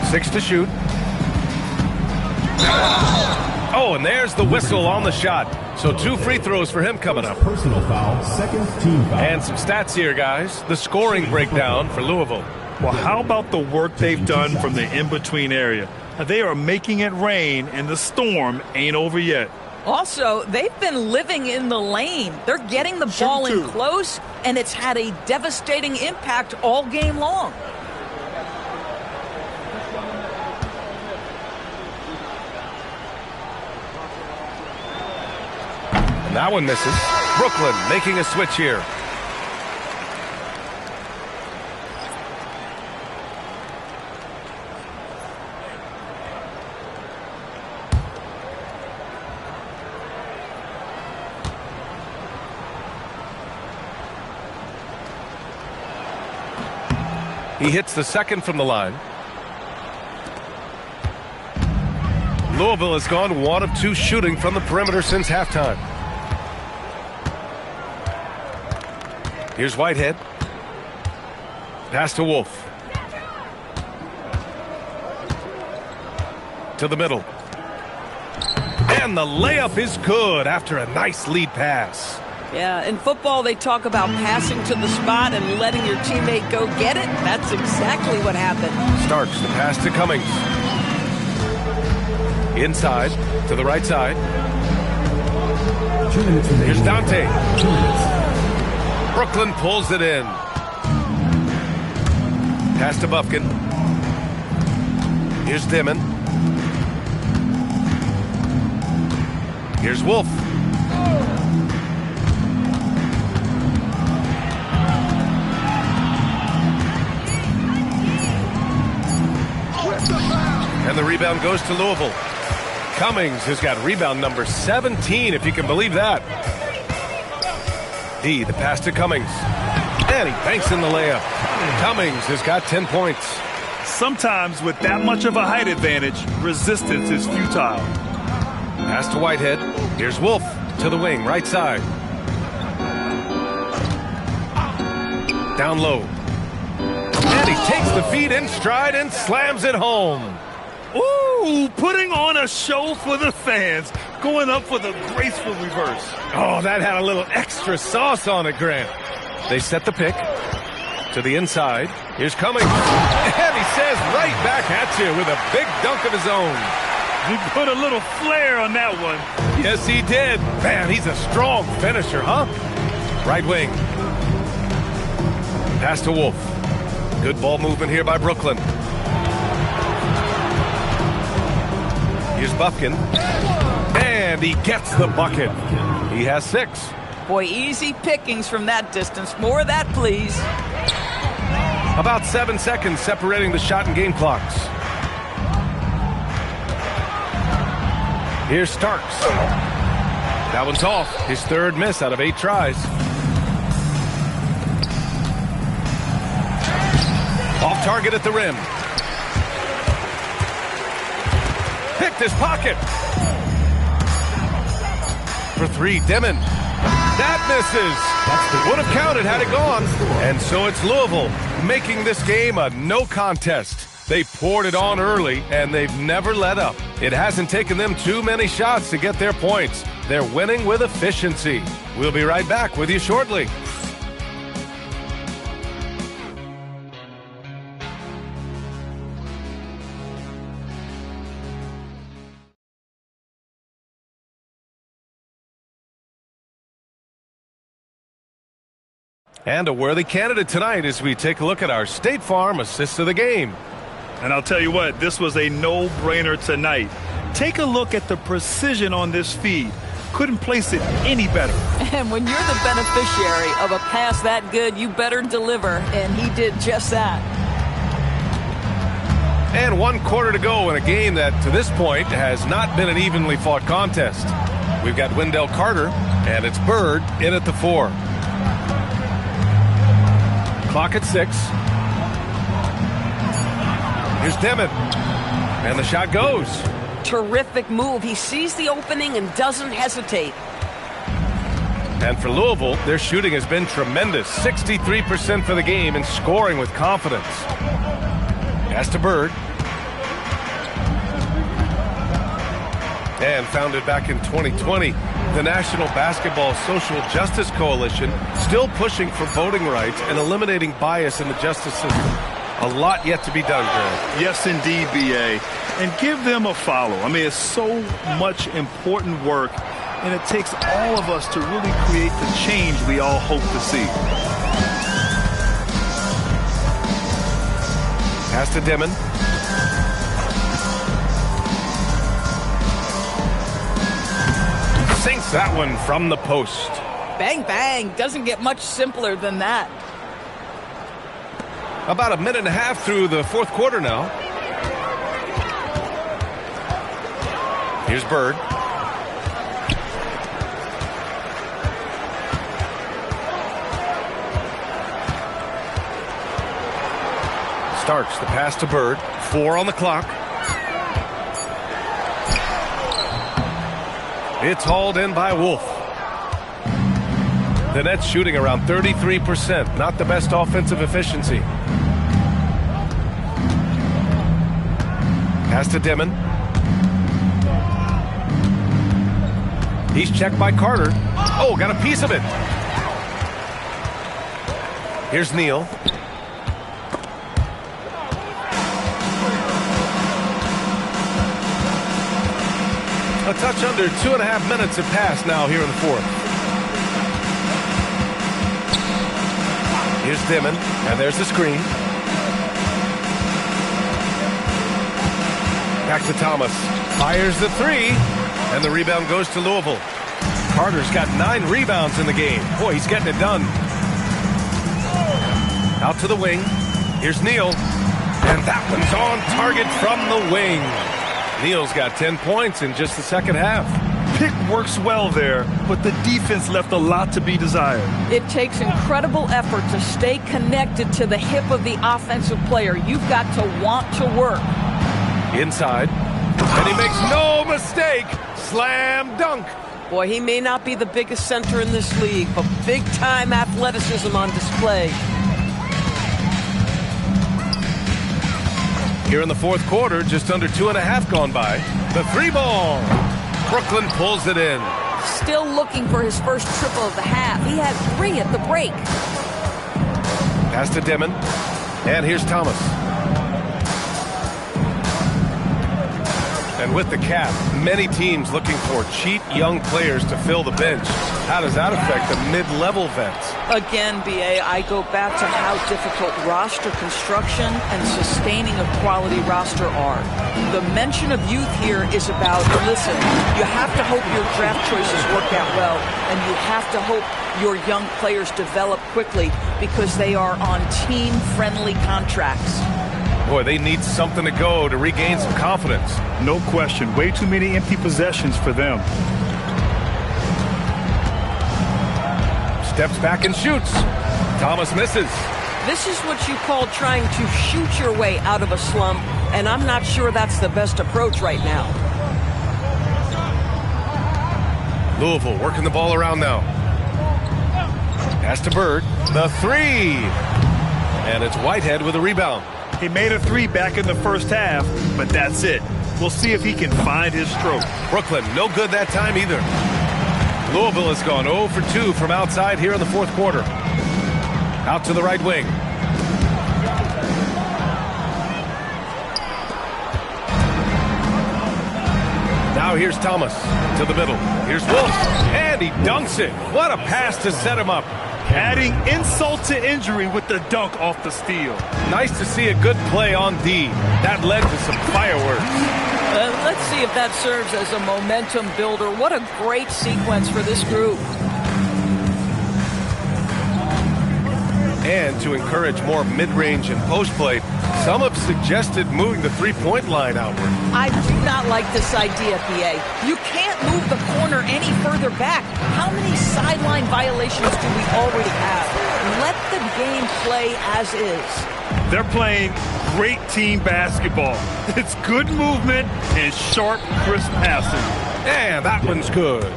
Six to shoot. Oh, and there's the whistle on the shot. So 2 free throws for him coming up. Personal foul, second team foul. And some stats here, guys. The scoring breakdown for Louisville. Well, how about the work they've done from the in-between area? They are making it rain, and the storm ain't over yet. Also, they've been living in the lane. They're getting the ball in close, and it's had a devastating impact all game long. And that one misses. Brooklyn making a switch here. He hits the second from the line. Louisville has gone 1 of 2 shooting from the perimeter since halftime. Here's Whitehead. Pass to Wolf. To the middle. And the layup is good after a nice lead pass. Yeah, in football they talk about passing to the spot and letting your teammate go get it. That's exactly what happened. Starks the pass to Cummings. Inside to the right side. Here's Dante. Brooklyn pulls it in. Pass to Bufkin. Here's Dimon. Here's Wolf. And the rebound goes to Louisville. Cummings has got rebound number 17, if you can believe that. D, the pass to Cummings. And he banks in the layup. Cummings has got 10 points. Sometimes with that much of a height advantage, resistance is futile. Pass to Whitehead. Here's Wolf to the wing, right side. Down low. And he takes the feed in stride and slams it home. Ooh, putting on a show for the fans. Going up for the graceful reverse. Oh, that had a little extra sauce on it, Grant. They set the pick to the inside. Here's Cummings. And he says right back at you with a big dunk of his own. He put a little flair on that one. Yes, he did. Man, he's a strong finisher, huh? Right wing. Pass to Wolf. Good ball movement here by Brooklyn. Here's Bufkin. And he gets the bucket. He has 6. Boy, easy pickings from that distance. More of that, please. About 7 seconds separating the shot and game clocks. Here's Starks. That one's off. His 3rd miss out of 8 tries. Off target at the rim. Picked his pocket. For 3, Dimon. That misses. Would have counted had it gone. And so it's Louisville making this game a no contest. They poured it on early, and they've never let up. It hasn't taken them too many shots to get their points. They're winning with efficiency. We'll be right back with you shortly. And a worthy candidate tonight as we take a look at our State Farm assist of the game. And I'll tell you what, this was a no-brainer tonight. Take a look at the precision on this feed. Couldn't place it any better. And when you're the beneficiary of a pass that good, you better deliver. And he did just that. And 1 quarter to go in a game that, to this point, has not been an evenly fought contest. We've got Wendell Carter, and it's Bird in at the 4. Clock at 6. Here's Dimon. And the shot goes. Terrific move. He sees the opening and doesn't hesitate. And for Louisville, their shooting has been tremendous. 63% for the game and scoring with confidence. Pass to Bird. And founded back in 2020, the National Basketball Social Justice Coalition still pushing for voting rights and eliminating bias in the justice system. A lot yet to be done, Grant. Yes, indeed, B.A. And give them a follow. I mean, it's so much important work, and it takes all of us to really create the change we all hope to see. Pass to Dimon. Sinks that one from the post. Bang, bang. Doesn't get much simpler than that. About a minute and a half through the 4th quarter now. Here's Bird. Starks the pass to Bird. 4 on the clock. It's hauled in by Wolf. The Nets shooting around 33%. Not the best offensive efficiency. Pass to Dimon. He's checked by Carter. Oh, got a piece of it. Here's Neal. A touch under 2.5 minutes have passed now here in the fourth. Here's Dimon, and there's the screen. Back to Thomas. Fires the three, and the rebound goes to Louisville. Carter's got 9 rebounds in the game. Boy, he's getting it done. Out to the wing. Here's Neal. And that one's on target from the wing. Neal's got 10 points in just the second half. Pick works well there, but the defense left a lot to be desired. It takes incredible effort to stay connected to the hip of the offensive player. You've got to want to work. Inside. And he makes no mistake. Slam dunk. Boy, he may not be the biggest center in this league, but big-time athleticism on display. Here in the fourth quarter, just under 2.5 gone by. The 3-ball. Brooklyn pulls it in. Still looking for his first triple of the half. He had 3 at the break. Pass to Dimon. And here's Thomas. And with the cap, many teams looking for cheap young players to fill the bench. How does that affect the mid-level vets? Again, B.A., I go back to how difficult roster construction and sustaining a quality roster are. The mention of youth here is about, listen, you have to hope your draft choices work out well, and you have to hope your young players develop quickly because they are on team-friendly contracts. Boy, they need something to go to regain some confidence. No question. Way too many empty possessions for them. Steps back and shoots. Thomas misses. This is what you call trying to shoot your way out of a slump, and I'm not sure that's the best approach right now. Louisville working the ball around now. Pass to Bird. The 3. And it's Whitehead with a rebound. He made a 3 back in the first half, but that's it. We'll see if he can find his stroke. Brooklyn, no good that time either. Louisville has gone 0 for 2 from outside here in the fourth quarter. Out to the right wing. Now here's Thomas to the middle. Here's Wolf, and he dunks it. What a pass to set him up. Adding insult to injury with the dunk off the steal. Nice to see a good play on D. That led to some fireworks. Let's see if that serves as a momentum builder. What a great sequence for this group. And to encourage more mid-range and post play, some have suggested moving the three-point line outward. I do not like this idea, B.A. You can't move the corner any further back. How many sideline violations do we already have? Let the game play as is. They're playing great team basketball. It's good movement and sharp, crisp passing. And that one's good.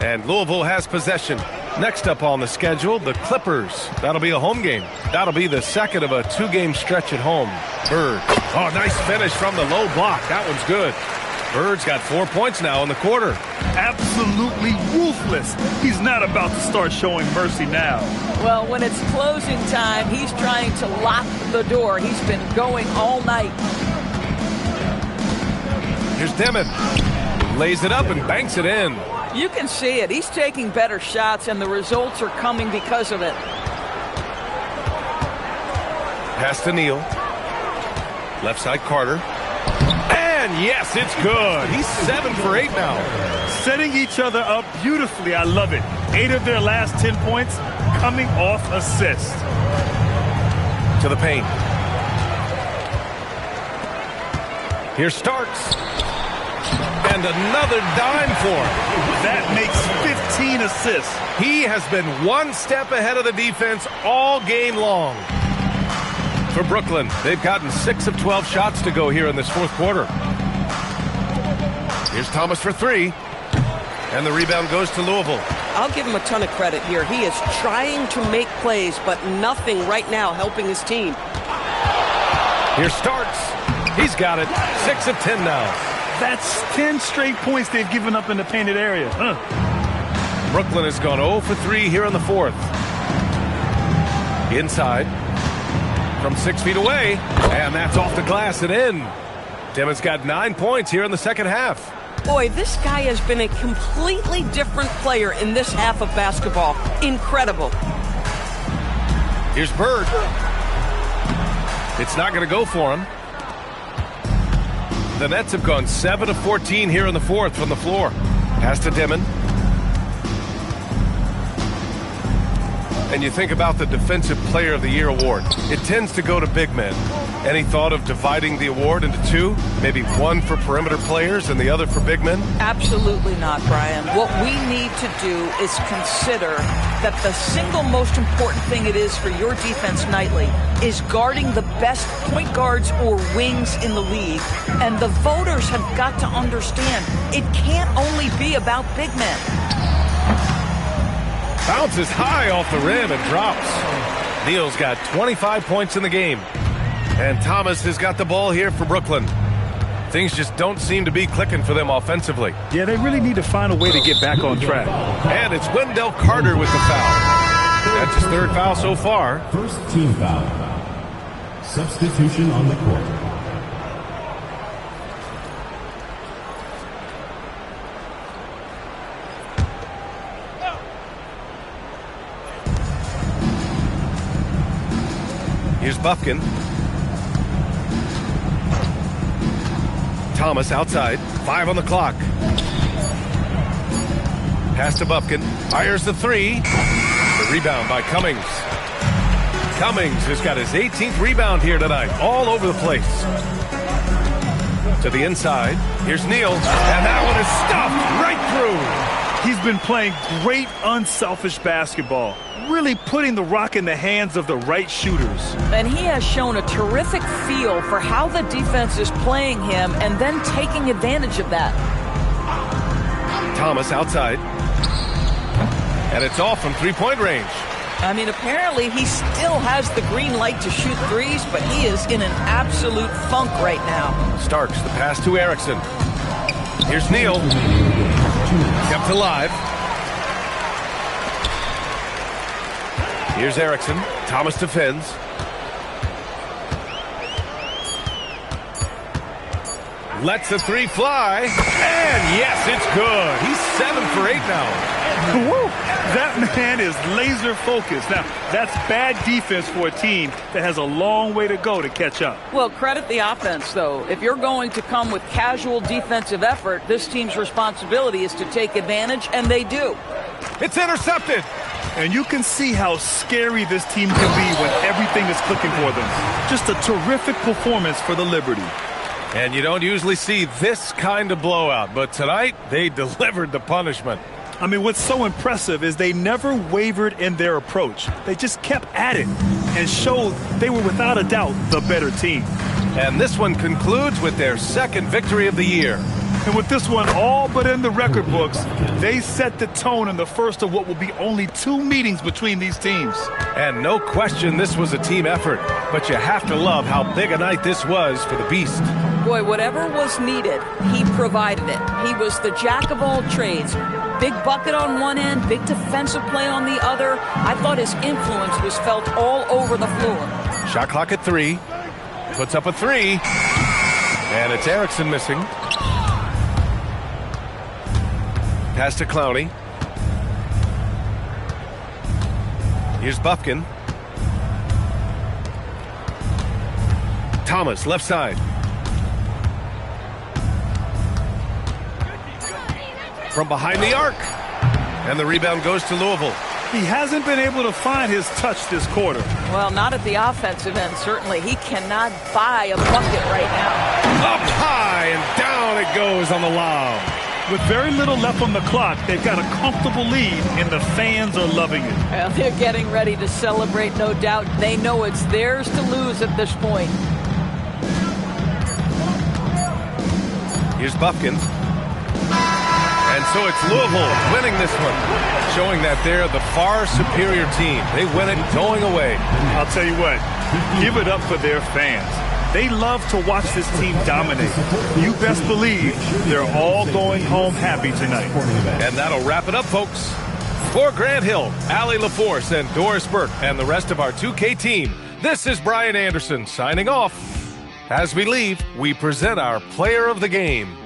And Louisville has possession. Next up on the schedule, the Clippers. That'll be a home game. That'll be the second of a 2-game stretch at home. Bird. Oh, nice finish from the low block. That one's good. Bird's got 4 points now in the quarter. Absolutely ruthless. He's not about to start showing mercy now. Well, when it's closing time, he's trying to lock the door. He's been going all night. Here's Dimon. Lays it up and banks it in. You can see it. He's taking better shots, and the results are coming because of it. Pass to Neal. Left side, Carter. And yes, it's good. He's 7 for 8 now. Setting each other up beautifully. I love it. 8 of their last 10 points coming off assists. To the paint. Here's Starks. And another dime for him. That makes 15 assists. He has been one step ahead of the defense all game long. For Brooklyn, they've gotten 6 of 12 shots to go here in this fourth quarter. Here's Thomas for 3. And the rebound goes to Louisville. I'll give him a ton of credit here. He is trying to make plays, but nothing right now helping his team. Here Starks. He's got it. 6 of 10 now. That's 10 straight points they've given up in the painted area. Brooklyn has gone 0 for 3 here in the fourth. Inside. From 6 feet away. And that's off the glass and in. Timmons got 9 points here in the second half. Boy, this guy has been a completely different player in this half of basketball. Incredible. Here's Bird. It's not going to go for him. The Nets have gone 7 of 14 here in the fourth from the floor. Pass to Dimon. And you think about the Defensive Player of the Year award. It tends to go to big men. Any thought of dividing the award into two? Maybe one for perimeter players and the other for big men? Absolutely not, Brian. What we need to do is consider that the single most important thing it is for your defense nightly is guarding the best point guards or wings in the league. And the voters have got to understand it can't only be about big men. Bounces high off the rim and drops. Neal's got 25 points in the game. And Thomas has got the ball here for Brooklyn. Things just don't seem to be clicking for them offensively. Yeah, they really need to find a way to get back on track. And it's Wendell Carter with the foul. That's his third foul so far. First team foul. Substitution on the court. Here's Bufkin. Thomas outside. 5 on the clock. Pass to Bufkin. Fires the three. The rebound by Cummings. Cummings has got his 18th rebound here tonight. All over the place. To the inside. Here's Neal. And that one is stuffed right through. He's been playing great unselfish basketball. Really putting the rock in the hands of the right shooters. And he has shown a terrific feel for how the defense is playing him and then taking advantage of that. Thomas outside. And it's off from three-point range. I mean, apparently he still has the green light to shoot threes, but he is in an absolute funk right now. Starks the pass to Erickson. Here's Neal. Kept alive. Here's Erickson. Thomas defends. Lets the three fly. And yes, it's good. He's 7 for 8 now. Woo! That man is laser focused. Now, that's bad defense for a team that has a long way to go to catch up. Well, credit the offense, though. If you're going to come with casual defensive effort, this team's responsibility is to take advantage, and they do. It's intercepted. And you can see how scary this team can be when everything is clicking for them. Just a terrific performance for the Liberty. And you don't usually see this kind of blowout, but tonight they delivered the punishment. I mean, what's so impressive is they never wavered in their approach. They just kept at it and showed they were without a doubt the better team. And this one concludes with their second victory of the year. And with this one all but in the record books, they set the tone in the first of what will be only 2 meetings between these teams. And no question this was a team effort, but you have to love how big a night this was for the Beast. Boy, whatever was needed, he provided it. He was the jack of all trades. Big bucket on one end, big defensive play on the other. I thought his influence was felt all over the floor. Shot clock at 3. Puts up a 3. And it's Erickson missing. Pass to Clowney. Here's Bufkin. Thomas, left side. From behind the arc. And the rebound goes to Louisville. He hasn't been able to find his touch this quarter. Well, not at the offensive end, certainly. He cannot buy a bucket right now. Up high and down it goes on the lob. With very little left on the clock, they've got a comfortable lead, and the fans are loving it. Well, they're getting ready to celebrate, no doubt. They know it's theirs to lose at this point. Here's Bufkin. And So it's Louisville winning this one, showing that they're the far superior team. They win it going away. I'll tell you what, give it up for their fans. They love to watch this team dominate. You best believe they're all going home happy tonight. And that'll wrap it up, folks. For Grant Hill, Allie LaForce, and Doris Burke, and the rest of our 2K team, this is Brian Anderson signing off. As we leave, we present our player of the game.